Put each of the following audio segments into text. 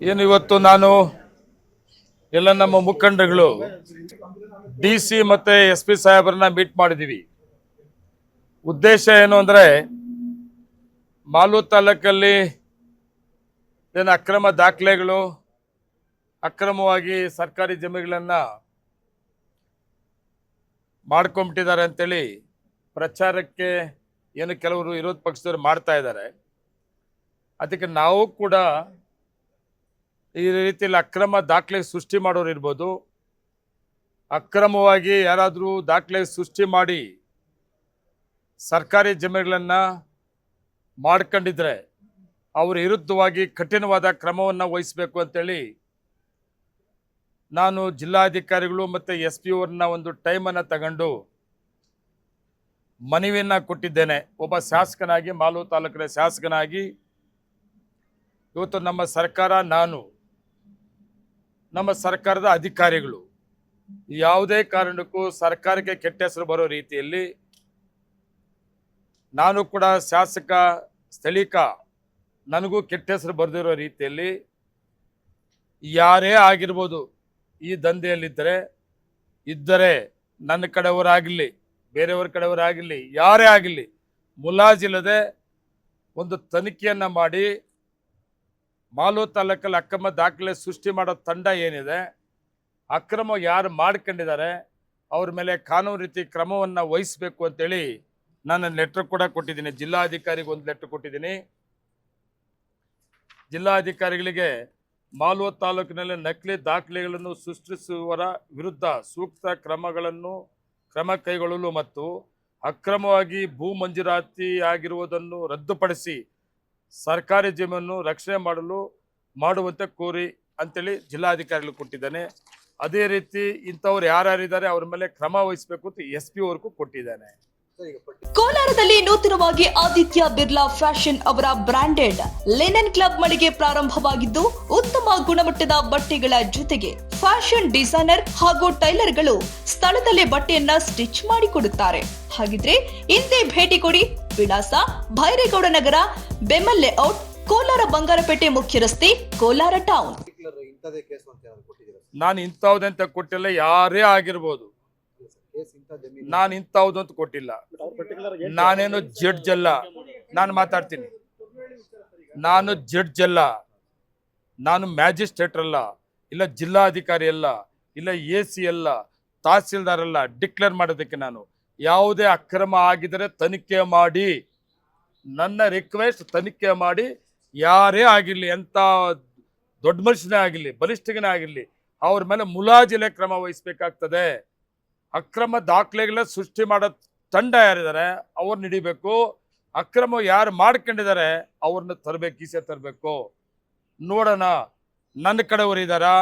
ಏನು ಇವತ್ತು ನಾನು ಎಲ್ಲ ನಮ್ಮ ಮುಖಂಡಗಳು ಡಿಸಿ ಮತ್ತೆ SP ಸಾಹೇಬರನ್ನ ಮೀಟ್ ಮಾಡಿದೀವಿ. ಉದ್ದೇಶ ಏನು ಅಂದ್ರೆ ಮಾಲೂರು ತಾಲೂಕಲ್ಲಿ ಏನು ಅಕ್ರಮ ದಾಖಲೆಗಳು, ಅಕ್ರಮವಾಗಿ ಸರ್ಕಾರಿ ಜಮೀನುಗಳನ್ನ ಮಾಡ್ಕೊಂಡ್ಬಿಟ್ಟಿದ್ದಾರೆ ಅಂತೇಳಿ ಪ್ರಚಾರಕ್ಕೆ ಏನು ಕೆಲವರು ವಿರೋಧ ಪಕ್ಷದವರು ಮಾಡ್ತಾ ಇದ್ದಾರೆ. ಅದಕ್ಕೆ ನಾವು ಕೂಡ ಈ ರೀತಿಯಲ್ಲಿ ಅಕ್ರಮ ದಾಖಲೆ ಸೃಷ್ಟಿ ಮಾಡೋರು ಇರ್ಬೋದು, ಅಕ್ರಮವಾಗಿ ಯಾರಾದರೂ ದಾಖಲೆ ಸೃಷ್ಟಿ ಮಾಡಿ ಸರ್ಕಾರಿ ಜಮೀನುಗಳನ್ನು ಮಾಡ್ಕೊಂಡಿದ್ರೆ ಅವರ ವಿರುದ್ಧವಾಗಿ ಕಠಿಣವಾದ ಕ್ರಮವನ್ನು ವಹಿಸಬೇಕು ಅಂತೇಳಿ ನಾನು ಜಿಲ್ಲಾಧಿಕಾರಿಗಳು ಮತ್ತು SP ಅವ್ರನ್ನ ಒಂದು ಟೈಮನ್ನು ತಗೊಂಡು ಮನವಿಯನ್ನು ಕೊಟ್ಟಿದ್ದೇನೆ. ಒಬ್ಬ ಶಾಸಕನಾಗಿ, ಮಾಲೂರು ತಾಲೂಕಿನ ಶಾಸಕನಾಗಿ ಇವತ್ತು ನಮ್ಮ ಸರ್ಕಾರ, ನಮ್ಮ ಸರ್ಕಾರದ ಅಧಿಕಾರಿಗಳು ಯಾವುದೇ ಕಾರಣಕ್ಕೂ ಸರ್ಕಾರಕ್ಕೆ ಕೆಟ್ಟ ಹೆಸರು ಬರೋ ರೀತಿಯಲ್ಲಿ, ನಾನು ಕೂಡ ಶಾಸಕ ಸ್ಥಳೀಕ ನನಗೂ ಕೆಟ್ಟ ಹೆಸರು ಬರೆದಿರೋ ರೀತಿಯಲ್ಲಿ ಯಾರೇ ಆಗಿರ್ಬೋದು ಈ ದಂಧೆಯಲ್ಲಿದ್ದರೆ ನನ್ನ ಕಡೆಯವರಾಗಲಿ ಬೇರೆಯವ್ರ ಕಡೆಯವರಾಗಲಿ ಯಾರೇ ಆಗಲಿ ಮುಲಾಜಿಲ್ಲದೆ ಒಂದು ತನಿಖೆಯನ್ನು ಮಾಡಿ ಮಾಲೂರು ತಾಲೂಕಲ್ಲಿ ಅಕ್ರಮ ದಾಖಲೆ ಸೃಷ್ಟಿ ಮಾಡೋ ತಂಡ ಏನಿದೆ, ಅಕ್ರಮ ಯಾರು ಮಾಡ್ಕೊಂಡಿದ್ದಾರೆ ಅವ್ರ ಮೇಲೆ ಕಾನೂನು ರೀತಿ ಕ್ರಮವನ್ನು ವಹಿಸಬೇಕು ಅಂತೇಳಿ ನಾನು ಲೆಟ್ರ್ ಕೂಡ ಕೊಟ್ಟಿದ್ದೀನಿ. ಜಿಲ್ಲಾಧಿಕಾರಿಗೆ ಒಂದು ಲೆಟ್ರ್ ಕೊಟ್ಟಿದ್ದೀನಿ. ಜಿಲ್ಲಾಧಿಕಾರಿಗಳಿಗೆ ಮಾಲೂರು ತಾಲೂಕಿನಲ್ಲಿ ನಕಲಿ ದಾಖಲೆಗಳನ್ನು ಸೃಷ್ಟಿಸುವವರ ವಿರುದ್ಧ ಸೂಕ್ತ ಕ್ರಮ ಕೈಗೊಳ್ಳಲು ಮತ್ತು ಅಕ್ರಮವಾಗಿ ಭೂ ಮಂಜೂರಾತಿ ಆಗಿರುವುದನ್ನು ರದ್ದುಪಡಿಸಿ ಸರ್ಕಾರಿ ಜಮೀನನ್ನು ರಕ್ಷಣೆ ಮಾಡುವಂತೆ ಕೋರಿ ಅಂತೇಳಿ ಜಿಲ್ಲಾಧಿಕಾರಿಗಳು ಕೊಟ್ಟಿದ್ದಾನೆ. ಅದೇ ರೀತಿ ಇಂಥವ್ರು ಯಾರ್ಯಾರಿದ್ದಾರೆ ಅವ್ರ ಮೇಲೆ ಕ್ರಮ ವಹಿಸಬೇಕು ಅಂತ SP ಅವ್ರಿಗೂ ಕೊಟ್ಟಿದ್ದಾನೆ. ಕೋಲಾರದಲ್ಲಿ ನೂತನವಾಗಿ ಆದಿತ್ಯ ಬಿರ್ಲಾ ಫ್ಯಾಷನ್ ಅವರ ಬ್ರಾಂಡೆಡ್ ಲಿನೆನ್ ಕ್ಲಬ್ ಮಳಿಗೆ ಪ್ರಾರಂಭವಾಗಿದ್ದು, ಉತ್ತಮ ಗುಣಮಟ್ಟದ ಬಟ್ಟೆಗಳ ಜೊತೆಗೆ ಫ್ಯಾಷನ್ ಡಿಸೈನರ್ ಹಾಗೂ ಟೈಲರ್ಗಳು ಸ್ಥಳದಲ್ಲೇ ಬಟ್ಟೆಯನ್ನ ಸ್ಟಿಚ್ ಮಾಡಿಕೊಡುತ್ತಾರೆ. ಹಾಗಿದ್ರೆ ಹಿಂದೆ ಭೇಟಿ ಕೊಡಿ. ವಿಳಾಸ ಭೈರೇಗೌಡ ನಗರ, ಬೆಮಲ್ ಲೇಔಟ್, ಕೋಲಾರ ಬಂಗಾರಪೇಟೆ ಮುಖ್ಯ ರಸ್ತೆ, ಕೋಲಾರ ಟೌನ್. ನಾನು ಇಂಥವ್ದಂತ ಕೊಟ್ಟಿಲ್ಲ, ಯಾರೇ ಆಗಿರ್ಬೋದು. ನಾನು ಇಂಥವ್ದು ಅಂತ ಕೊಟ್ಟಿಲ್ಲ. ನಾನೇನು ಜಡ್ಜ್ ಅಲ್ಲ, ನಾನು ಮಾತಾಡ್ತೀನಿ. ನಾನು ಜಡ್ಜ್ ಅಲ್ಲ, ನಾನು ಮ್ಯಾಜಿಸ್ಟ್ರೇಟ್ ಅಲ್ಲ, ಇಲ್ಲ ಜಿಲ್ಲಾಧಿಕಾರಿ ಅಲ್ಲ, ಇಲ್ಲ AC ಅಲ್ಲ, ತಹಸೀಲ್ದಾರ್ ಅಲ್ಲ. ಡಿಕ್ಲೇರ್ ಮಾಡೋದಕ್ಕೆ ನಾನು ಯಾವುದೇ ಅಕ್ರಮ ಆಗಿದರೆ ತನಿಖೆ ಮಾಡಿ, ನನ್ನ ರಿಕ್ವೆಸ್ಟ್ ತನಿಖೆ ಮಾಡಿ, ಯಾರೇ ಆಗಿರಲಿ, ಎಂಥ ದೊಡ್ಡ ಮನುಷ್ಯನೇ ಆಗಿರಲಿ, ಬಲಿಷ್ಠಗನೇ ಆಗಿರಲಿ, ಅವ್ರ ಮೇಲೆ ಮುಲಾಜಿಲೆ ಕ್ರಮ ವಹಿಸಬೇಕಾಗ್ತದೆ. ಅಕ್ರಮ ದಾಖಲೆಗಳ ಸೃಷ್ಟಿ ಮಾಡೋ ತಂಡ ಯಾರಿದ್ದಾರೆ ಅವ್ರನ್ನ ಹಿಡಿಬೇಕು. ಅಕ್ರಮ ಯಾರು ಮಾಡ್ಕೊಂಡಿದ್ದಾರೆ ಅವ್ರನ್ನ ತರಬೇಕು, ಈಸೆ ತರಬೇಕು. ನೋಡೋಣ ನನ್ನ ಕಡೆಯವರು ಇದ್ದಾರಾ,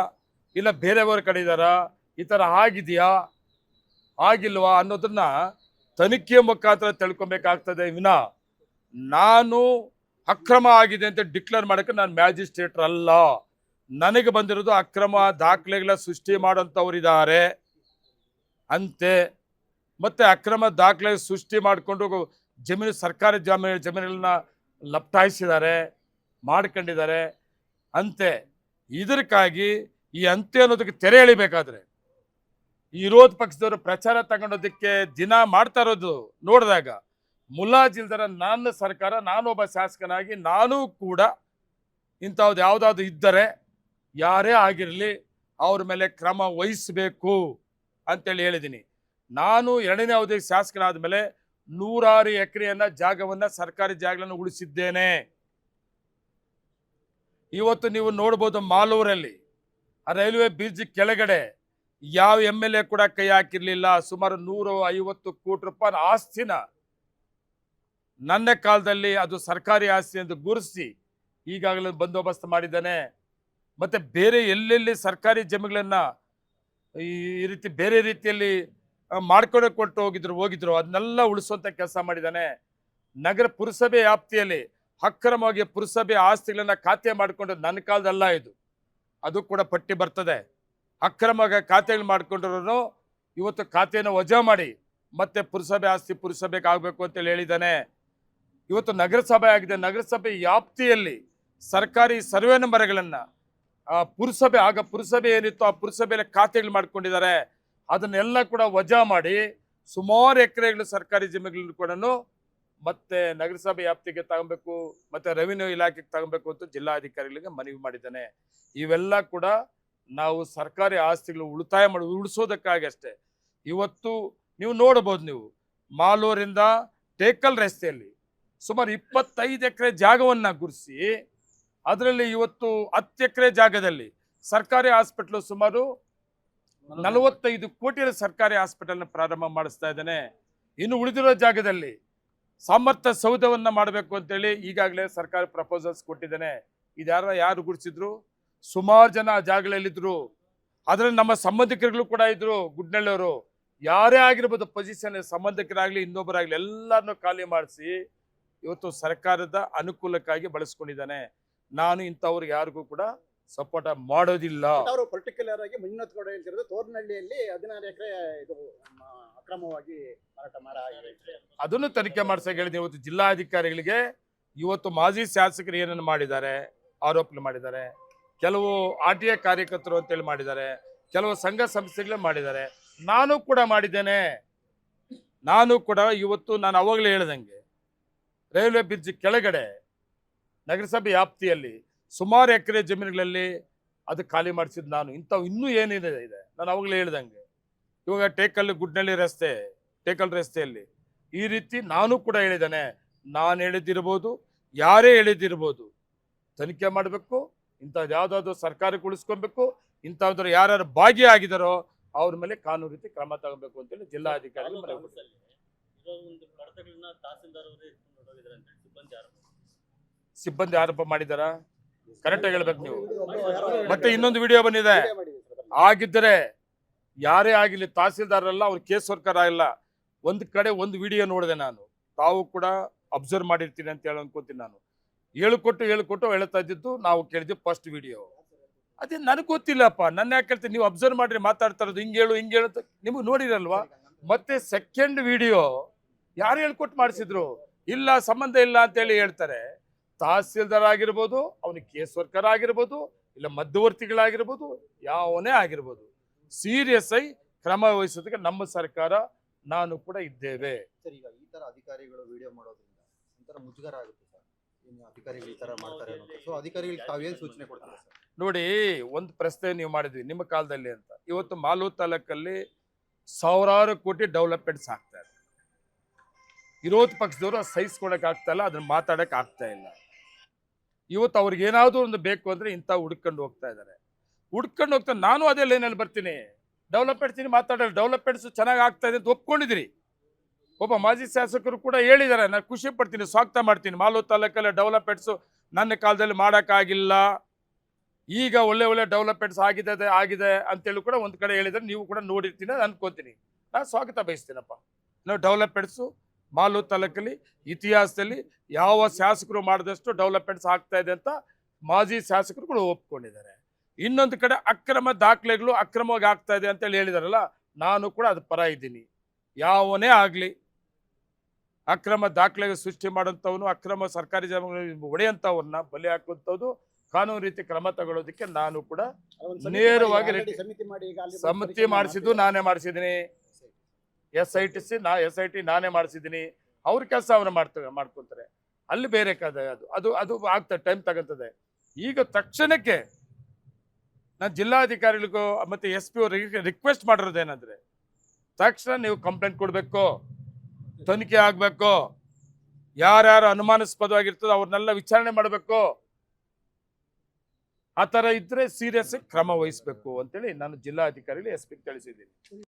ಇಲ್ಲ ಬೇರೆಯವ್ರ ಕಡೆ ಇದ್ದಾರಾ, ಈ ಥರ ಆಗಿದೆಯಾ ಆಗಿಲ್ವಾ ಅನ್ನೋದನ್ನ ತನಿಖೆ ಮುಖಾಂತರ ತಿಳ್ಕೊಬೇಕಾಗ್ತದೆ. ವಿನ ನಾನು ಅಕ್ರಮ ಆಗಿದೆ ಅಂತ ಡಿಕ್ಲೇರ್ ಮಾಡೋಕ್ಕೆ ನಾನು ಮ್ಯಾಜಿಸ್ಟ್ರೇಟರ್ ಅಲ್ಲ. ನನಗೆ ಬಂದಿರೋದು ಅಕ್ರಮ ದಾಖಲೆಗಳ ಸೃಷ್ಟಿ ಮಾಡೋಂಥವ್ರಿದ್ದಾರೆ ಅಂತೆ. ಮತ್ತೆ ಅಕ್ರಮ ದಾಖಲೆ ಸೃಷ್ಟಿ ಮಾಡಿಕೊಂಡು ಸರ್ಕಾರಿ ಜಮೀನುಗಳನ್ನ ಲಪ್ಟಾಯಿಸಿದ್ದಾರೆ, ಮಾಡ್ಕೊಂಡಿದ್ದಾರೆ ಅಂತೆ. ಇದಕ್ಕಾಗಿ ಈ ಅಂತೆ ಅನ್ನೋದಕ್ಕೆ ತೆರೆ ಎಳಿಬೇಕಾದ್ರೆ ಈ ವಿರೋಧ ಪಕ್ಷದವರು ಪ್ರಚಾರ ತಗೊಂಡೋದಕ್ಕೆ ದಿನ ಮಾಡ್ತಾ ಇರೋದು ನೋಡಿದಾಗ ಮುಲಾಜಿಲ್ದರ ನನ್ನ ಸರ್ಕಾರ, ನಾನೊಬ್ಬ ಶಾಸಕನಾಗಿ ನಾನು ಕೂಡ ಇಂಥವ್ದು ಯಾವುದಾದ್ರು ಇದ್ದರೆ ಯಾರೇ ಆಗಿರಲಿ ಅವ್ರ ಮೇಲೆ ಕ್ರಮ ವಹಿಸಬೇಕು ಅಂತೇಳಿ ಹೇಳಿದ್ದೀನಿ. ನಾನು 2ನೇ ಅವಧಿ ಶಾಸಕನಾದ ಮೇಲೆ 106 ಎಕರೆಯನ್ನ ಜಾಗವನ್ನು, ಸರ್ಕಾರಿ ಜಾಗಗಳನ್ನು ಉಳಿಸಿದ್ದೇನೆ. ಇವತ್ತು ನೀವು ನೋಡ್ಬೋದು ಮಾಲೂರಲ್ಲಿ ರೈಲ್ವೆ ಬ್ರಿಡ್ಜ್ ಕೆಳಗಡೆ ಯಾವ MLA ಕೂಡ ಕೈ ಹಾಕಿರ್ಲಿಲ್ಲ. ಸುಮಾರು 150 ಕೋಟಿ ರೂಪಾಯಿ ಆಸ್ತಿನ ನನ್ನ ಕಾಲದಲ್ಲಿ ಅದು ಸರ್ಕಾರಿ ಆಸ್ತಿ ಎಂದು ಗುರುತಿಸಿ ಈಗಾಗಲೇ ಬಂದೋಬಸ್ತ್ ಮಾಡಿದ್ದಾನೆ. ಮತ್ತೆ ಬೇರೆ ಎಲ್ಲೆಲ್ಲಿ ಸರ್ಕಾರಿ ಜಮೀನುಗಳನ್ನ ಈ ರೀತಿ ಬೇರೆ ರೀತಿಯಲ್ಲಿ ಮಾಡ್ಕೊಂಡು ಕೊಟ್ಟು ಹೋಗಿದ್ರು ಅದನ್ನೆಲ್ಲ ಉಳಿಸುವಂತ ಕೆಲಸ ಮಾಡಿದ್ದಾನೆ. ನಗರ ಪುರಸಭೆ ವ್ಯಾಪ್ತಿಯಲ್ಲಿ ಅಕ್ರಮವಾಗಿ ಪುರಸಭೆ ಆಸ್ತಿಗಳನ್ನ ಖಾತೆ ಮಾಡಿಕೊಂಡು ನನ್ನ ಕಾಲದಲ್ಲ ಇದು, ಅದು ಕೂಡ ಪಟ್ಟಿ ಬರ್ತದೆ. ಅಕ್ರಮವಾಗಿ ಖಾತೆಗಳು ಮಾಡ್ಕೊಂಡಿರೋನು ಇವತ್ತು ಖಾತೆಯನ್ನು ವಜಾ ಮಾಡಿ ಮತ್ತೆ ಪುರಸಭೆ ಆಸ್ತಿ ಪುರಸಭೆಗೆ ಆಗಬೇಕು ಅಂತೇಳಿ ಹೇಳಿದ್ದಾನೆ. ಇವತ್ತು ನಗರಸಭೆ ಆಗಿದೆ, ನಗರಸಭೆ ವ್ಯಾಪ್ತಿಯಲ್ಲಿ ಸರ್ಕಾರಿ ಸರ್ವೆ ನಂಬರ್ಗಳನ್ನು ಪುರಸಭೆ, ಆಗ ಪುರಸಭೆ ಏನಿತ್ತು ಆ ಪುರಸಭೆಯಲ್ಲಿ ಖಾತೆಗಳು ಮಾಡ್ಕೊಂಡಿದ್ದಾರೆ. ಅದನ್ನೆಲ್ಲ ಕೂಡ ವಜಾ ಮಾಡಿ ಸುಮಾರು ಎಕರೆಗಳು ಸರ್ಕಾರಿ ಜಮೀನುಗಳನ್ನು ಕೂಡ ಮತ್ತೆ ನಗರಸಭೆ ವ್ಯಾಪ್ತಿಗೆ ತಗೊಬೇಕು, ಮತ್ತೆ ರೆವಿನ್ಯೂ ಇಲಾಖೆಗೆ ತಗೊಬೇಕು ಅಂತ ಜಿಲ್ಲಾಧಿಕಾರಿಗಳಿಗೆ ಮನವಿ ಮಾಡಿದ್ದಾನೆ. ಇವೆಲ್ಲ ಕೂಡ ನಾವು ಸರ್ಕಾರಿ ಆಸ್ತಿಗಳು ಉಳಿಸೋದಕ್ಕಾಗಿ ಅಷ್ಟೇ. ಇವತ್ತು ನೀವು ನೋಡಬಹುದು, ನೀವು ಮಾಲೂರಿಂದ ಟೇಕಲ್ ರಸ್ತೆಯಲ್ಲಿ ಸುಮಾರು 25 ಎಕರೆ ಜಾಗವನ್ನು ಗುರುಸಿ ಅದರಲ್ಲಿ ಇವತ್ತು 10 ಎಕರೆ ಜಾಗದಲ್ಲಿ ಸರ್ಕಾರಿ ಹಾಸ್ಪಿಟಲ್ ಸುಮಾರು 45 ಕೋಟಿ ಸರ್ಕಾರಿ ಹಾಸ್ಪಿಟಲ್ನ ಪ್ರಾರಂಭ ಮಾಡಿಸ್ತಾ ಇದ್ದಾನೆ. ಇನ್ನು ಉಳಿದಿರೋ ಜಾಗದಲ್ಲಿ ಸಾಮರ್ಥ್ಯ ಸೌಧವನ್ನ ಮಾಡಬೇಕು ಅಂತೇಳಿ ಈಗಾಗಲೇ ಸರ್ಕಾರ ಪ್ರಪೋಸಲ್ಸ್ ಕೊಟ್ಟಿದ್ದಾನೆ. ಯಾರು ಗುಡಿಸಿದ್ರು? ಸುಮಾರು ಜನ ಆ ಜಾಗಗಳಲ್ಲಿದ್ರು. ಅದರಲ್ಲಿ ನಮ್ಮ ಸಂಬಂಧಿಕರುಗಳು ಕೂಡ ಇದ್ರು. ಗುಡ್ನಳ್ಳಿಯವರು ಯಾರೇ ಆಗಿರ್ಬೋದು, ಪೊಸಿಷನ್ ಸಂಬಂಧಿಕರಾಗ್ಲಿ ಇನ್ನೊಬ್ಬರಾಗ್ಲಿ ಎಲ್ಲರನ್ನೂ ಖಾಲಿ ಮಾಡಿಸಿ ಇವತ್ತು ಸರ್ಕಾರದ ಅನುಕೂಲಕ್ಕಾಗಿ ಬಳಸ್ಕೊಂಡಿದ್ದಾನೆ. ನಾನು ಇಂಥವ್ರಿಗೆ ಯಾರಿಗೂ ಕೂಡ ಸಪೋರ್ಟ್ ಮಾಡೋದಿಲ್ಲ. ಅವರು ಪರ್ಟಿಕ್ಯುಲರ್ ಆಗಿ ಮಂಜುನಾಥ್ ಗೌಡ ಹೇಳ್ತಿರೋದು ತೋರ್ನಹಳ್ಳಿಯಲ್ಲಿ 16 ಎಕರೆ ಇದು ಅಕ್ರಮವಾಗಿ ಮಾರಾಟ ಮಾಡಲಾಗಿದೆ. ಅದನ್ನು ತನಿಖೆ ಮಾಡಿಸಕ್ಕೆ ಹೇಳಿದೆ. ಇವತ್ತು ಜಿಲ್ಲಾಧಿಕಾರಿಗಳಿಗೆ ಇವತ್ತು ಮಾಜಿ ಶಾಸಕರು ಏನನ್ನು ಮಾಡಿದ್ದಾರೆ, ಆರೋಪಗಳು ಮಾಡಿದ್ದಾರೆ. ಕೆಲವು RTI ಕಾರ್ಯಕರ್ತರು ಅಂತೇಳಿ ಮಾಡಿದ್ದಾರೆ, ಕೆಲವು ಸಂಘ ಸಂಸ್ಥೆಗಳೇ ಮಾಡಿದ್ದಾರೆ. ನಾನು ಕೂಡ ಮಾಡಿದ್ದೇನೆ. ನಾನು ಕೂಡ ಇವತ್ತು ನಾನು ಅವಾಗಲೇ ಹೇಳ್ದಂಗೆ ರೈಲ್ವೆ ಬ್ರಿಡ್ಜ್ ಕೆಳಗಡೆ ನಗರಸಭೆ ವ್ಯಾಪ್ತಿಯಲ್ಲಿ ಸುಮಾರು ಎಕರೆ ಜಮೀನುಗಳಲ್ಲಿ ಅದು ಖಾಲಿ ಮಾಡಿಸಿದ್ದು ನಾನು. ಇಂಥವು ಇನ್ನೂ ಏನಿದೆ ಇದೆ ನಾನು ಅವಾಗಲೇ ಹೇಳ್ದಂಗೆ. ಇವಾಗ ಟೇಕಲ್ ರಸ್ತೆಯಲ್ಲಿ ಈ ರೀತಿ ನಾನು ಕೂಡ ಹೇಳಿದ್ದೇನೆ. ನಾನು ಹೇಳಿದ್ದಿರ್ಬೋದು, ಯಾರೇ ಹೇಳಿದ್ದಿರ್ಬೋದು, ತನಿಖೆ ಮಾಡಬೇಕು. ಇಂಥದ್ದು ಯಾವುದಾದ್ರು ಸರ್ಕಾರಕ್ಕೆ ಉಳಿಸ್ಕೊಬೇಕು. ಇಂಥವ್ರು ಯಾರು ಭಾಗಿಯಾಗಿದ್ದಾರೋ ಅವ್ರ ಮೇಲೆ ಕಾನೂನು ರೀತಿ ಕ್ರಮ ತಗೋಬೇಕು ಅಂತೇಳಿ ಜಿಲ್ಲಾಧಿಕಾರಿ ಸಿಬ್ಬಂದಿ ಆರೋಪ ಮಾಡಿದಾರ. ಕರೆಕ್ಟಾಗಿ ಹೇಳ್ಬೇಕು ನೀವು. ಮತ್ತೆ ಇನ್ನೊಂದು ವಿಡಿಯೋ ಬಂದಿದೆ. ಆಗಿದ್ದರೆ ಯಾರೇ ಆಗಿಲ್ಲ, ತಹಸೀಲ್ದಾರಲ್ಲ, ಅವ್ರು ಕೇಸ್ ವರ್ಕರ್ ಆಗಿಲ್ಲ. ಒಂದು ಕಡೆ ಒಂದು ವಿಡಿಯೋ ನೋಡಿದೆ ನಾನು. ತಾವು ಕೂಡ ಅಬ್ಸರ್ವ್ ಮಾಡಿರ್ತೀನಿ ಅಂತ ಹೇಳಿ ಅನ್ಕೋತೀನಿ ನಾನು. ಹೇಳ್ಕೊಟ್ಟು ಹೇಳ್ತಾ ಇದ್ದಿದ್ದು ನಾವು ಕೇಳಿದ್ವಿ ಫಸ್ಟ್ ವಿಡಿಯೋ. ಅದೇ ನನಗೆ ಗೊತ್ತಿಲ್ಲಪ್ಪ, ನನ್ನ ಯಾಕೆ ಹೇಳ್ತೀನಿ, ನೀವು ಅಬ್ಸರ್ವ್ ಮಾಡ್ರಿ ಮಾತಾಡ್ತಾ ಇರೋದು ಹಿಂಗೆ ಹೇಳು ನಿಮಗೆ ನೋಡಿರಲ್ವಾ. ಮತ್ತೆ ಸೆಕೆಂಡ್ ವಿಡಿಯೋ ಯಾರು ಹೇಳ್ಕೊಟ್ಟು ಮಾಡಿಸಿದ್ರು? ಇಲ್ಲ, ಸಂಬಂಧ ಇಲ್ಲ ಅಂತೇಳಿ ಹೇಳ್ತಾರೆ. ತಹಸೀಲ್ದಾರ್ ಆಗಿರ್ಬೋದು, ಅವನಿಗೆ ಕೇಸ್ ವರ್ಕರ್ ಆಗಿರ್ಬೋದು, ಇಲ್ಲ ಮಧ್ಯವರ್ತಿಗಳಾಗಿರ್ಬೋದು, ಯಾವನೇ ಆಗಿರ್ಬೋದು, ಸೀರಿಯಸ್ ಆಗಿ ಕ್ರಮ ವಹಿಸೋದಕ್ಕೆ ನಮ್ಮ ಸರ್ಕಾರ, ನಾನು ಕೂಡ ಇದ್ದೇವೆ. ಸರ್, ಈಗ ಈ ತರ ಅಧಿಕಾರಿಗಳು ವಿಡಿಯೋ ಮಾಡೋದ್ರಿಂದ ಒಂಥರ ಮುಜುಗರ ಆಗುತ್ತೆ ಸರ್. ಇನ್ನು ಅಧಿಕಾರಿಗಳು ಈ ತರ ಮಾಡ್ತಾರೆ ಅನ್ನೋದು. ಸೊ ಅಧಿಕಾರಿಗಳಿಗೆ ತಾವೇನು ಸೂಚನೆ ಕೊಡ್ತಾರೆ ಸರ್? ನೋಡಿ, ಒಂದು ಪ್ರಶ್ನೆ ನೀವು ಮಾಡಿದ್ವಿ ನಿಮ್ಮ ಕಾಲದಲ್ಲಿ ಅಂತ. ಇವತ್ತು ಮಾಲೂರು ತಾಲೂಕಲ್ಲಿ ಸಾವಿರಾರು ಕೋಟಿ ಡೆವಲಪ್ಮೆಂಟ್ಸ್ ಆಗ್ತಾ ಇದೆ. ವಿರೋಧ ಪಕ್ಷದವರು ಸಹಿಸ್ಕೊಳಕ್ ಆಗ್ತಾ ಇಲ್ಲ, ಅದನ್ನ ಮಾತಾಡಕ್ ಆಗ್ತಾ ಇಲ್ಲ. ಇವತ್ತು ಅವ್ರಿಗೆ ಏನಾದ್ರು ಒಂದು ಬೇಕು ಅಂದ್ರೆ ಇಂಥ ಹುಡ್ಕೊಂಡು ಹೋಗ್ತಾ ಇದ್ದಾರೆ. ನಾನು ಅದೇ ಲೈನಲ್ಲಿ ಬರ್ತೀನಿ. ಡೆವಲಪ್ಮೆಂಟ್ಸ್ ಮಾತಾಡೋದು, ಡೆವಲಪ್ಮೆಂಟ್ಸ್ ಚೆನ್ನಾಗಿ ಆಗ್ತಾ ಇದೆ ಅಂತ ಒಪ್ಕೊಂಡಿದ್ರಿ. ಒಬ್ಬ ಮಾಜಿ ಶಾಸಕರು ಕೂಡ ಹೇಳಿದ್ದಾರೆ. ನಾನು ಖುಷಿ ಪಡ್ತೀನಿ, ಸ್ವಾಗತ ಮಾಡ್ತೀನಿ. ಮಾಲೂರು ತಾಲೂಕಲ್ಲಿ ಡೆವಲಪ್ಮೆಂಟ್ಸು ನನ್ನ ಕಾಲದಲ್ಲಿ ಮಾಡೋಕ್ಕಾಗಿಲ್ಲ, ಈಗ ಒಳ್ಳೆ ಡೆವಲಪ್ಮೆಂಟ್ಸ್ ಆಗಿದೆ ಅಂತೇಳಿ ಕೂಡ ಒಂದು ಕಡೆ ಹೇಳಿದರೆ ನೀವು ಕೂಡ ನೋಡಿರ್ತೀನಿ ಅನ್ಕೋತೀನಿ. ನಾನು ಸ್ವಾಗತ ಬಯಸ್ತೀನಪ್ಪ. ನಾವು ಡೆವಲಪ್ಮೆಂಟ್ಸು ಮಾಲೂರು ತಾಲೂಕಲ್ಲಿ ಇತಿಹಾಸದಲ್ಲಿ ಯಾವ ಶಾಸಕರು ಮಾಡಿದಷ್ಟು ಡೆವಲಪ್ಮೆಂಟ್ಸ್ ಆಗ್ತಾ ಇದೆ ಅಂತ ಮಾಜಿ ಶಾಸಕರು ಕೂಡ ಒಪ್ಕೊಂಡಿದ್ದಾರೆ. ಇನ್ನೊಂದು ಕಡೆ ಅಕ್ರಮ ದಾಖಲೆಗಳು ಅಕ್ರಮವಾಗಿ ಆಗ್ತಾ ಇದೆ ಅಂತೇಳಿ ಹೇಳಿದಾರಲ್ಲ, ನಾನು ಕೂಡ ಅದು ಪರ ಇದ್ದೀನಿ. ಯಾವನೇ ಆಗಲಿ ಅಕ್ರಮ ದಾಖಲೆಗೆ ಸೃಷ್ಟಿ ಮಾಡೋಂಥವನು, ಅಕ್ರಮ ಸರ್ಕಾರಿ ಜಮೀನು ಒಡೆಯಂಥವ್ರನ್ನ ಬಲಿ ಹಾಕುವಂಥದ್ದು ಕಾನೂನು ರೀತಿ ಕ್ರಮ ತಗೊಳ್ಳೋದಕ್ಕೆ ನಾನು ಕೂಡ ನೇರವಾಗಿ ಸಮಿತಿ ಮಾಡಿಸಿದ್ದು ನಾನೇ ಮಾಡಿಸಿದ್ದೀನಿ. SIT ನಾನೇ ಮಾಡಿಸಿದ್ದೀನಿ. ಅವ್ರ ಕೆಲಸ ಅವ್ರು ಮಾಡ್ಕೊತಾರೆ. ಅಲ್ಲಿ ಬೇರೆ ಅದು ಆಗ್ತದೆ, ಟೈಮ್ ತಗೊಂತದೆ. ಈಗ ತಕ್ಷಣಕ್ಕೆ ನಾನು ಜಿಲ್ಲಾಧಿಕಾರಿಗಳಿಗೂ ಮತ್ತೆ SP ಅವ್ರಿಗೆ ರಿಕ್ವೆಸ್ಟ್ ಮಾಡಿರೋದೇನಂದ್ರೆ, ತಕ್ಷಣ ನೀವು ಕಂಪ್ಲೇಂಟ್ ಕೊಡಬೇಕು, ತನಿಖೆ ಆಗಬೇಕು, ಯಾರ್ಯಾರು ಅನುಮಾನಾಸ್ಪದವಾಗಿರ್ತದೋ ಅವ್ರನ್ನೆಲ್ಲ ವಿಚಾರಣೆ ಮಾಡಬೇಕು. ಆ ಥರ ಇದ್ರೆ ಸೀರಿಯಸ್ ಕ್ರಮ ವಹಿಸಬೇಕು ಅಂತೇಳಿ ನಾನು ಜಿಲ್ಲಾಧಿಕಾರಿಗಳು SP ತಿಳಿಸಿದ್ದೀನಿ.